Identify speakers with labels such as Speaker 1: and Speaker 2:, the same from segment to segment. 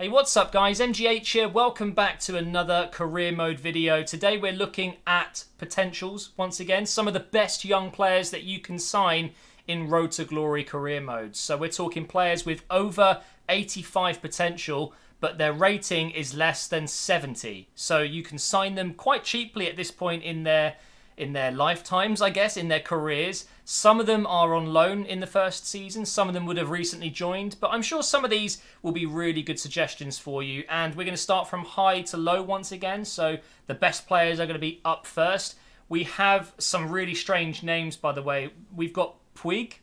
Speaker 1: Hey, what's up guys? MGH here. Welcome back to another career mode video. Today we're looking at potentials once again. Some of the best young players that you can sign in Road to Glory career mode. So we're talking players with over 85 potential, but their rating is less than 70. So you can sign them quite cheaply at this point in their lifetimes, I guess, in their careers. Some of them are on loan in the first season. Some of them would have recently joined. But I'm sure some of these will be really good suggestions for you. And we're going to start from high to low once again. So the best players are going to be up first. We have some really strange names, by the way. We've got Puig.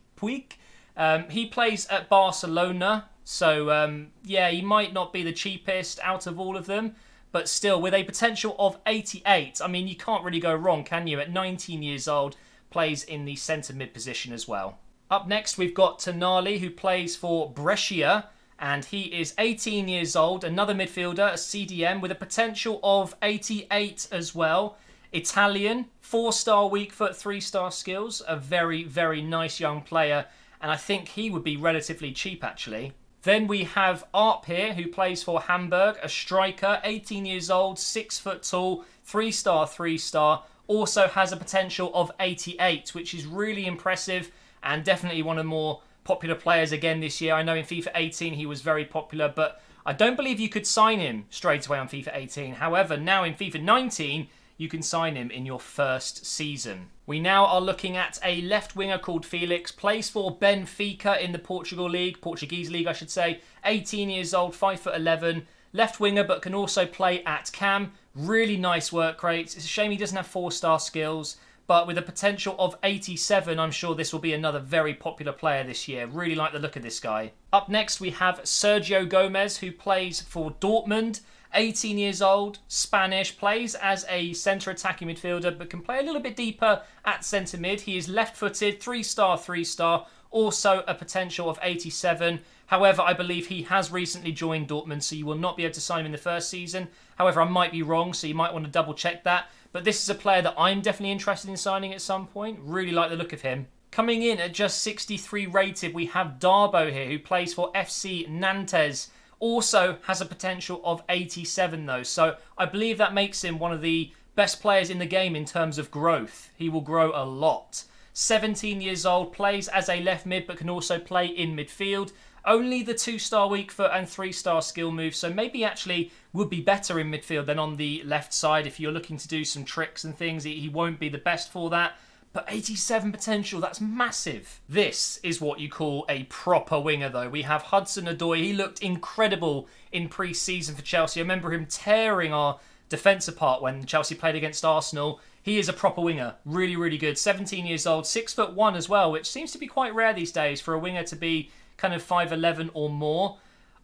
Speaker 1: He plays at Barcelona. So, yeah, he might not be the cheapest out of all of them. But still, with a potential of 88, I mean, you can't really go wrong, can you? At 19 years old, plays in the centre mid position as well. Up next, we've got Tonali, who plays for Brescia, and he is 18 years old, another midfielder, a CDM, with a potential of 88 as well. Italian, 4-star weak foot, 3-star skills, a very, very nice young player, and I think he would be relatively cheap, actually. Then we have Arp here, who plays for Hamburg, a striker, 18 years old, 6 foot tall, 3-star, 3-star. Also has a potential of 88, which is really impressive and definitely one of the more popular players again this year. I know in FIFA 18 he was very popular, but I don't believe you could sign him straight away on FIFA 18. However, now in FIFA 19, you can sign him in your first season. We now are looking at a left winger called Felix, plays for Benfica in the Portuguese league I should say. 18 years old, 5'11", left winger, but can also play at cam. Really nice work rate. It's a shame he doesn't have 4-star skills, but with a potential of 87, I'm sure this will be another very popular player this year. Really like the look of this guy. Up next, we have Sergio Gomez, who plays for Dortmund. 18 years old, Spanish, plays as a centre attacking midfielder, but can play a little bit deeper at centre mid. He is left-footed, 3-star, 3-star, also a potential of 87. However, I believe he has recently joined Dortmund, so you will not be able to sign him in the first season. However, I might be wrong, so you might want to double check that. But this is a player that I'm definitely interested in signing at some point. Really like the look of him. Coming in at just 63 rated, we have Darbo here, who plays for FC Nantes. Also has a potential of 87 though, so I believe that makes him one of the best players in the game in terms of growth. He will grow a lot. 17 years old, plays as a left mid but can also play in midfield. Only the 2-star weak foot and 3-star skill moves, so maybe actually would be better in midfield than on the left side. If you're looking to do some tricks and things, he won't be the best for that. But 87 potential, that's massive. This is what you call a proper winger, though. We have Hudson-Odoi. He looked incredible in pre-season for Chelsea. I remember him tearing our defence apart when Chelsea played against Arsenal. He is a proper winger. Really, really good. 17 years old, 6'1" as well, which seems to be quite rare these days for a winger to be kind of 5'11" or more.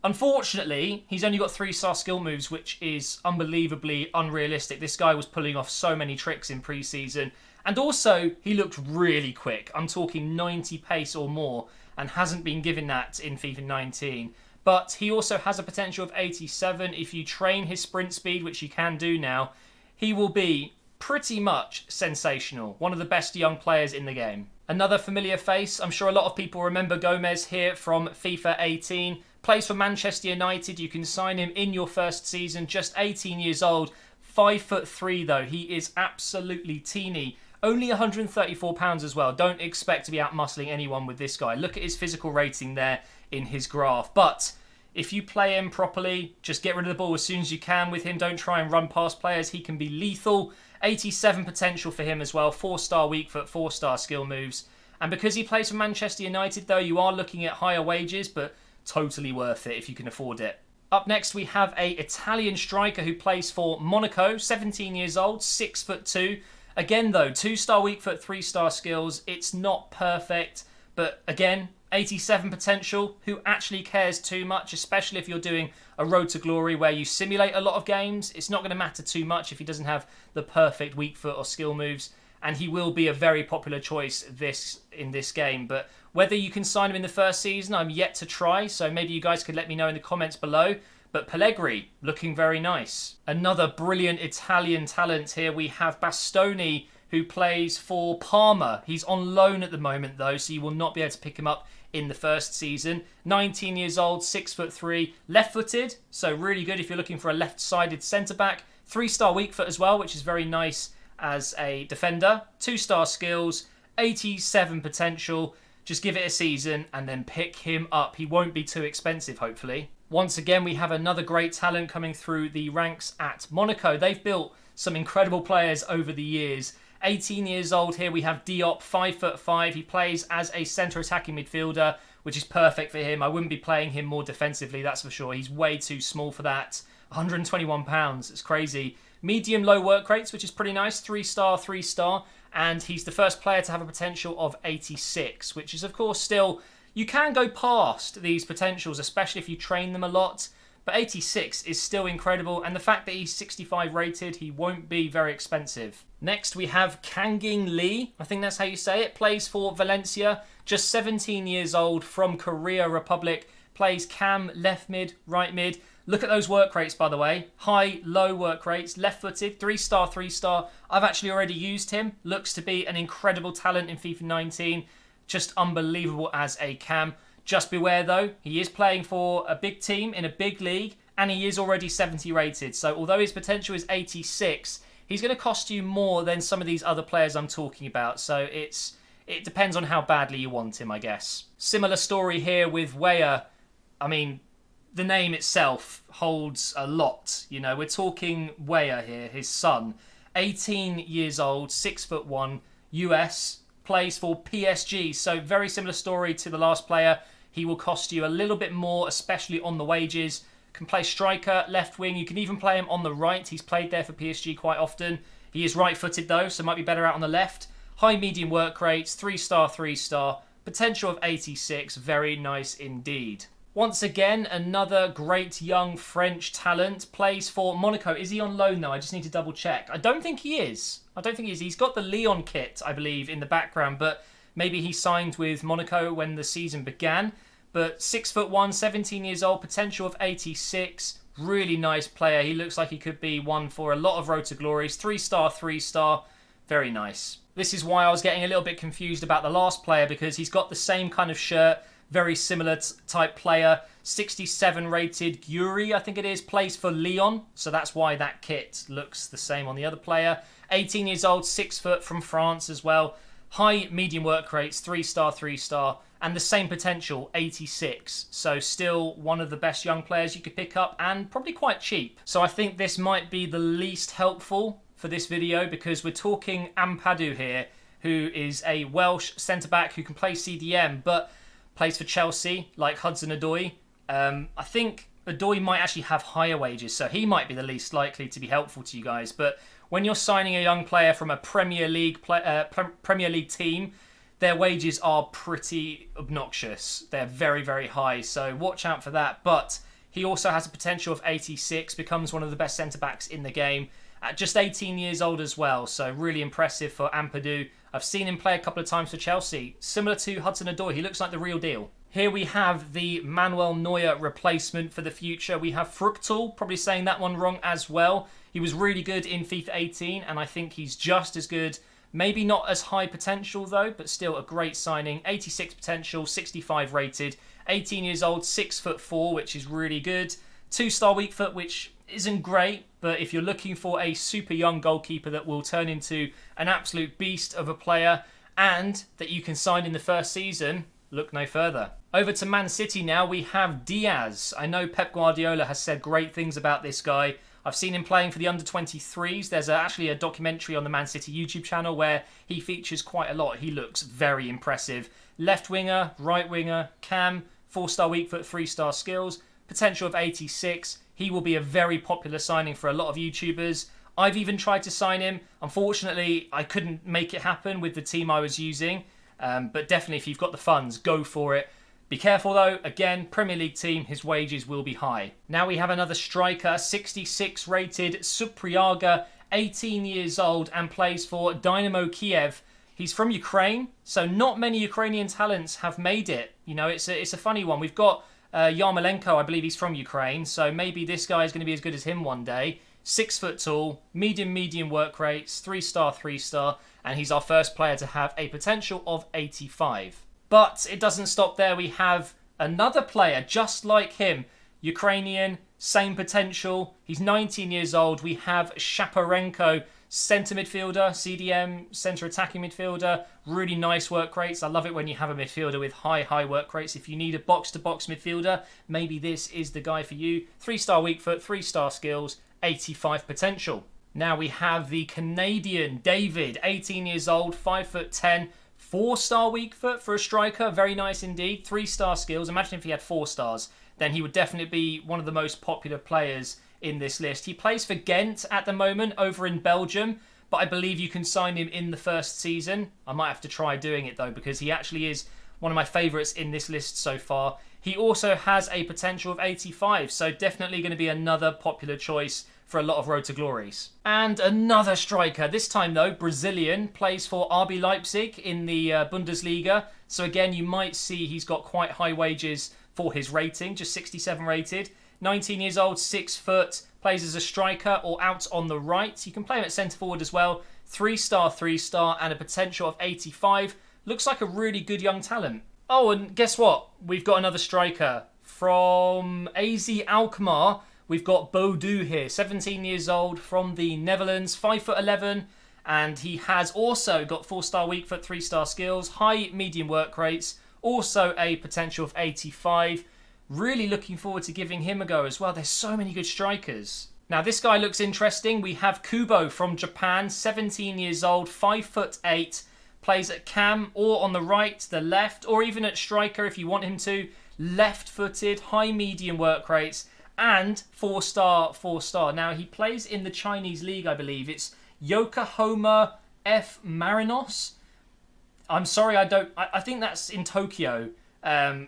Speaker 1: Unfortunately, he's only got 3-star skill moves, which is unbelievably unrealistic. This guy was pulling off so many tricks in pre-season. And also, he looked really quick. I'm talking 90 pace or more, and hasn't been given that in FIFA 19. But he also has a potential of 87. If you train his sprint speed, which you can do now, he will be pretty much sensational. One of the best young players in the game. Another familiar face. I'm sure a lot of people remember Gomez here from FIFA 18. Plays for Manchester United. You can sign him in your first season. Just 18 years old. 5'3" though. He is absolutely teeny. Only £134 as well. Don't expect to be out-muscling anyone with this guy. Look at his physical rating there in his graph. But if you play him properly, just get rid of the ball as soon as you can with him. Don't try and run past players. He can be lethal. 87 potential for him as well. 4-star weak foot, 4-star skill moves. And because he plays for Manchester United, though, you are looking at higher wages, but totally worth it if you can afford it. Up next, we have an Italian striker who plays for Monaco. 17 years old, 6'2". Again, though, 2-star weak foot, 3-star skills. It's not perfect, but again, 87 potential. Who actually cares too much, especially if you're doing a Road to Glory where you simulate a lot of games? It's not going to matter too much if he doesn't have the perfect weak foot or skill moves, and he will be a very popular choice in this game. But whether you can sign him in the first season, I'm yet to try, so maybe you guys could let me know in the comments below. But Pellegrini, looking very nice. Another brilliant Italian talent here. We have Bastoni, who plays for Parma. He's on loan at the moment, though, so you will not be able to pick him up in the first season. 19 years old, 6'3", left-footed, so really good if you're looking for a left-sided centre-back. 3-star weak foot as well, which is very nice as a defender. 2-star skills, 87 potential. Just give it a season and then pick him up. He won't be too expensive, hopefully. Once again, we have another great talent coming through the ranks at Monaco. They've built some incredible players over the years. 18 years old here, we have Diop, 5'5". He plays as a centre attacking midfielder, which is perfect for him. I wouldn't be playing him more defensively, that's for sure. He's way too small for that. 121 pounds, it's crazy. Medium low work rates, which is pretty nice. 3-star, 3-star. And he's the first player to have a potential of 86, which is of course still, you can go past these potentials, especially if you train them a lot. But 86 is still incredible, and the fact that he's 65 rated, he won't be very expensive. Next we have Kangin Lee, I think that's how you say it, plays for Valencia, just 17 years old, from Korea Republic, plays cam, left mid, right mid. Look at those work rates, by the way. High, low work rates, left-footed, 3-star, 3-star. I've actually already used him. Looks to be an incredible talent in FIFA 19. Just unbelievable as a cam. Just beware though, he is playing for a big team in a big league, and he is already 70 rated. So although his potential is 86, he's going to cost you more than some of these other players I'm talking about. So it depends on how badly you want him, I guess. Similar story here with Weah. I mean, the name itself holds a lot. You know, we're talking Weah here, his son. 18 years old, 6'1", US, plays for PSG. So very similar story to the last player. He will cost you a little bit more, especially on the wages. Can play striker, left wing. You can even play him on the right. He's played there for PSG quite often. He is right-footed though, so might be better out on the left. High medium work rates, 3-star, 3-star. Potential of 86, very nice indeed. Once again, another great young French talent. Plays for Monaco. Is he on loan though? I just need to double check. I don't think he is. He's got the Lyon kit, I believe, in the background, but maybe he signed with Monaco when the season began. But 6'1", 17 years old, potential of 86. Really nice player. He looks like he could be one for a lot of Road to Glories. 3-star, 3-star. Very nice. This is why I was getting a little bit confused about the last player, because he's got the same kind of shirt. Very similar type player. 67 rated. Yuri, I think it is, plays for Lyon. So that's why that kit looks the same on the other player. 18 years old, 6 foot, from France as well. High medium work rates, 3-star, 3-star. And the same potential, 86. So still one of the best young players you could pick up, and probably quite cheap. So I think this might be the least helpful for this video, because we're talking Ampadu here, who is a Welsh centre-back who can play CDM, but plays for Chelsea, like Hudson-Odoi. I think Odoi might actually have higher wages, so he might be the least likely to be helpful to you guys. But when you're signing a young player from a Premier League team, their wages are pretty obnoxious. They're very, very high, so watch out for that. But he also has a potential of 86, becomes one of the best centre-backs in the game at just 18 years old as well. So really impressive for Ampadu. I've seen him play a couple of times for Chelsea. Similar to Hudson-Odoi, he looks like the real deal. Here we have the Manuel Neuer replacement for the future. We have Fruchtel, probably saying that one wrong as well. He was really good in FIFA 18, and I think he's just as good. Maybe not as high potential though, but still a great signing. 86 potential, 65 rated. 18 years old, 6'4", which is really good. 2-star weak foot, which isn't great, but if you're looking for a super young goalkeeper that will turn into an absolute beast of a player and that you can sign in the first season, look no further. Over to Man City now, we have Diaz. I know Pep Guardiola has said great things about this guy. I've seen him playing for the under-23s. There's actually a documentary on the Man City YouTube channel where he features quite a lot. He looks very impressive. Left winger, right winger, cam, 4-star weak foot, 3-star skills, potential of 86. He will be a very popular signing for a lot of YouTubers. I've even tried to sign him. Unfortunately, I couldn't make it happen with the team I was using. But definitely, if you've got the funds, go for it. Be careful though, again, Premier League team, his wages will be high. Now we have another striker, 66 rated, Supriyaga, 18 years old and plays for Dynamo Kiev. He's from Ukraine, so not many Ukrainian talents have made it. You know, it's a funny one. We've got Yarmolenko, I believe he's from Ukraine, so maybe this guy is going to be as good as him one day. 6 foot tall, medium work rates, 3-star, 3-star, and he's our first player to have a potential of 85. But it doesn't stop there. We have another player just like him. Ukrainian, same potential. He's 19 years old. We have Shaparenko, centre midfielder, CDM, centre attacking midfielder. Really nice work rates. I love it when you have a midfielder with high work rates. If you need a box-to-box midfielder, maybe this is the guy for you. 3-star weak foot, 3-star skills, 85 potential. Now we have the Canadian David, 18 years old, 5'10", 4-star weak foot for a striker. Very nice indeed. 3-star skills. Imagine if he had 4 stars. Then he would definitely be one of the most popular players in this list. He plays for Ghent at the moment over in Belgium, but I believe you can sign him in the first season. I might have to try doing it though, because he actually is one of my favourites in this list so far. He also has a potential of 85, so definitely going to be another popular choice for a lot of Road to Glories. And another striker, this time though, Brazilian, plays for RB Leipzig in the Bundesliga. So again, you might see he's got quite high wages for his rating, just 67 rated. 19 years old, 6 foot, plays as a striker or out on the right. You can play him at centre forward as well. 3-star, and a potential of 85. Looks like a really good young talent. Oh, and guess what? We've got another striker. From AZ Alkmaar, we've got Bodu here. 17 years old, from the Netherlands, 5'11", and he has also got 4-star weak foot, 3-star skills, high medium work rates, also a potential of 85. Really looking forward to giving him a go as well. There's so many good strikers. Now this guy looks interesting. We have Kubo from Japan, 17 years old, 5'8", plays at cam or on the right, the left, or even at striker if you want him to. Left-footed, high medium work rates, and 4-star. Now he plays in the Chinese league, I believe. It's Yokohama F Marinos. I'm sorry, I think that's in Tokyo.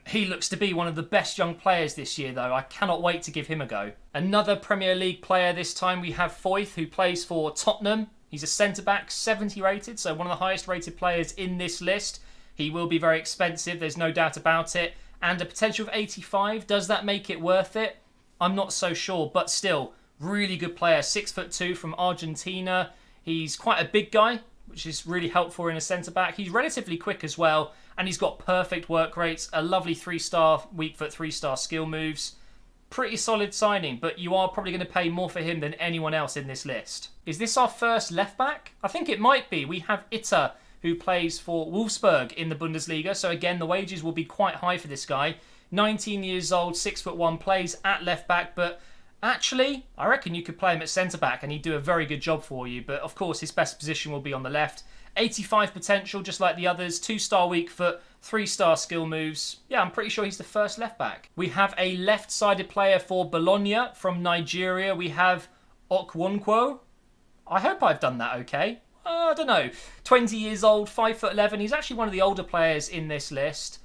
Speaker 1: He looks to be one of the best young players this year, though. I cannot wait to give him a go. Another Premier League player this time. We have Foyth, who plays for Tottenham. He's a centre-back, 70 rated, so one of the highest rated players in this list. He will be very expensive, there's no doubt about it. And a potential of 85. Does that make it worth it? I'm not so sure, but still, really good player. 6'2" from Argentina. He's quite a big guy, which is really helpful in a centre-back. He's relatively quick as well, and he's got perfect work rates, a lovely 3-star weak foot, 3-star skill moves. Pretty solid signing, but you are probably going to pay more for him than anyone else in this list. Is this our first left-back? I think it might be. We have Itter, who plays for Wolfsburg in the Bundesliga, so again, the wages will be quite high for this guy. 19 years old, 6'1", plays at left-back, but actually, I reckon you could play him at centre-back and he'd do a very good job for you, but of course, his best position will be on the left. 85 potential, just like the others. 2-star weak foot, 3-star skill moves. Yeah, I'm pretty sure he's the first left back. We have a left-sided player for Bologna from Nigeria. We have Okwonkwo. I hope I've done that okay. I don't know. 20 years old, 5'11". He's actually one of the older players in this list.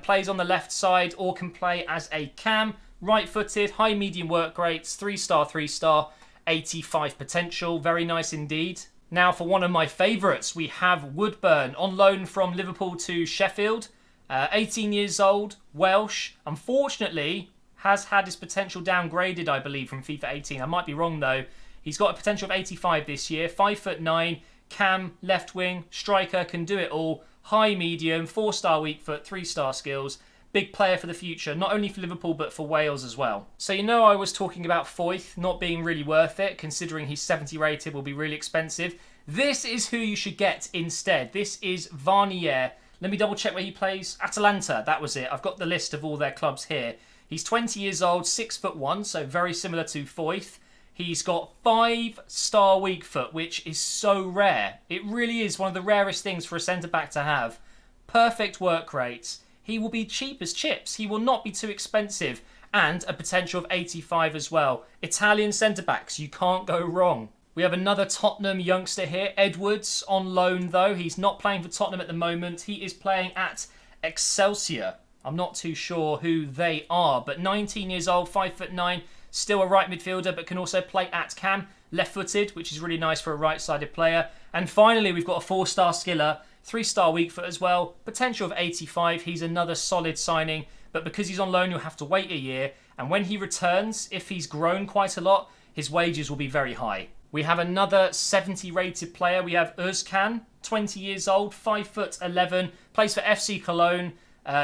Speaker 1: Plays on the left side or can play as a cam. Right-footed, high medium work rates, 3-star, 85 potential. Very nice indeed. Now for one of my favourites, we have Woodburn on loan from Liverpool to Sheffield. 18 years old, Welsh. Unfortunately, has had his potential downgraded, I believe, from FIFA 18. I might be wrong though. He's got a potential of 85 this year. 5'9", cam, left wing, striker, can do it all. High medium, 4-star weak foot, 3-star skills. Big player for the future, not only for Liverpool but for Wales as well. So you know I was talking about Foyth not being really worth it, considering he's 70 rated, will be really expensive. This is who you should get instead. This is Varnier. Let me double check where he plays. Atalanta, that was it. I've got the list of all their clubs here. He's 20 years old, 6'1", so very similar to Foyth. He's got 5-star weak foot, which is so rare. It really is one of the rarest things for a centre-back to have. Perfect work rates. He will be cheap as chips. He will not be too expensive. And a potential of 85 as well. Italian centre-backs, you can't go wrong. We have another Tottenham youngster here, Edwards, on loan though. He's not playing for Tottenham at the moment. He is playing at Excelsior. I'm not too sure who they are, but 19 years old, 5'9", still a right midfielder, but can also play at cam, left-footed, which is really nice for a right-sided player. And finally, we've got a 4-star skiller, 3-star weak foot as well, potential of 85. He's another solid signing, but because he's on loan, you'll have to wait a year. And when he returns, if he's grown quite a lot, his wages will be very high. We have another 70 rated player. We have Özcan, 20 years old, 5'11", plays for FC Cologne.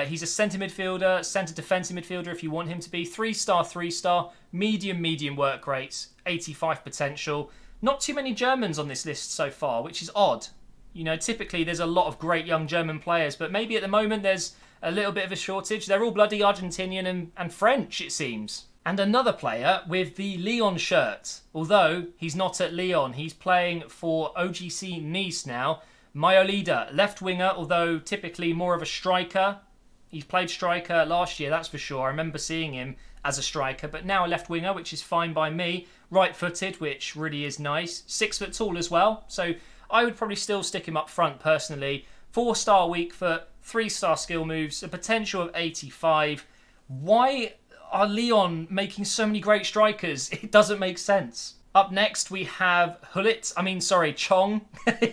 Speaker 1: He's a centre midfielder, centre defensive midfielder if you want him to be. 3-star, 3-star, medium work rates, 85 potential. Not too many Germans on this list so far, which is odd. You know, typically there's a lot of great young German players, but maybe at the moment there's a little bit of a shortage. They're all bloody Argentinian and French, it seems. And another player with the Lyon shirt. Although he's not at Lyon, he's playing for OGC Nice now. Mayolida, left winger, although typically more of a striker. He's played striker last year, that's for sure. I remember seeing him as a striker, but now a left winger, which is fine by me. Right-footed, which really is nice. 6 foot tall as well, so I would probably still stick him up front personally. 4-star weak foot, 3-star skill moves, a potential of 85. Why are Lyon making so many great strikers? It doesn't make sense. Up next we have Chong.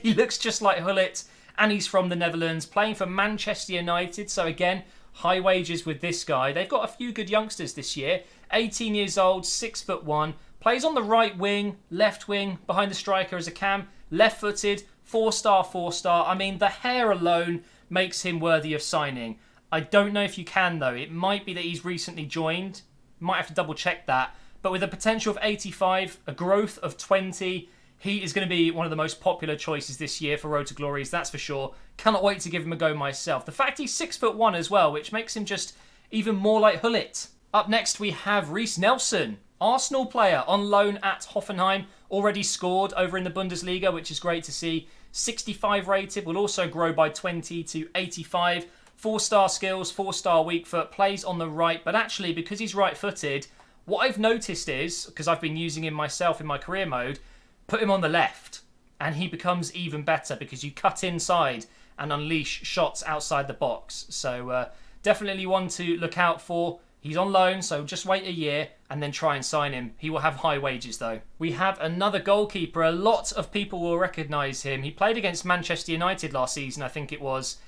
Speaker 1: He looks just like Hullet, and he's from the Netherlands, playing for Manchester United. So again, high wages with this guy. They've got a few good youngsters this year. 18 years old, 6'1", plays on the right wing, left wing, behind the striker as a cam, left-footed, 4-star, 4-star. I mean, the hair alone makes him worthy of signing. I don't know if you can, though. It might be that he's recently joined. Might have to double-check that. But with a potential of 85, a growth of 20, he is going to be one of the most popular choices this year for Road to Glories, that's for sure. Cannot wait to give him a go myself. The fact he's 6'1" as well, which makes him just even more like Hullet. Up next, we have Reiss Nelson, Arsenal player on loan at Hoffenheim. Already scored over in the Bundesliga, which is great to see. 65 rated, will also grow by 20 to 85. 4-star skills, 4-star weak foot, plays on the right. But actually, because he's right-footed, what I've noticed is, because I've been using him myself in my career mode, put him on the left and he becomes even better because you cut inside and unleash shots outside the box. So definitely one to look out for. He's on loan, so just wait a year and then try and sign him. He will have high wages though. We have another goalkeeper. A lot of people will recognise him. He played against Manchester United last season, I think it was.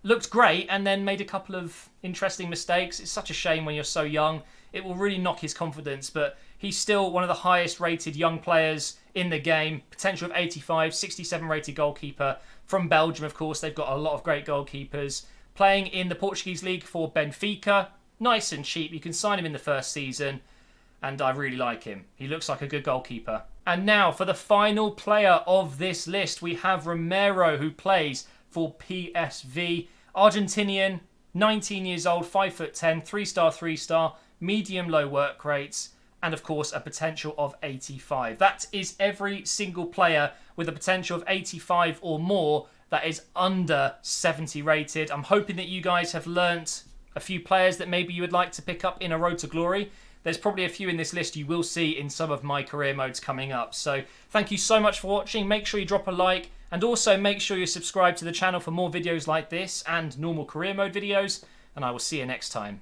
Speaker 1: Looked great and then made a couple of interesting mistakes. It's such a shame when you're so young. It will really knock his confidence, but he's still one of the highest rated young players in the game. Potential of 85, 67 rated goalkeeper from Belgium, of course. They've got a lot of great goalkeepers. Playing in the Portuguese league for Benfica. Nice and cheap. You can sign him in the first season, and I really like him. He looks like a good goalkeeper. And now for the final player of this list, we have Romero, who plays for PSV. Argentinian, 19 years old, 5'10", 3-star, 3-star, medium low work rates, and of course a potential of 85. That is every single player with a potential of 85 or more that is under 70 rated. I'm hoping that you guys have learnt a few players that maybe you would like to pick up in a Road to Glory. There's probably a few in this list you will see in some of my career modes coming up. So thank you so much for watching. Make sure you drop a like, and also make sure you subscribe to the channel for more videos like this and normal career mode videos, and I will see you next time.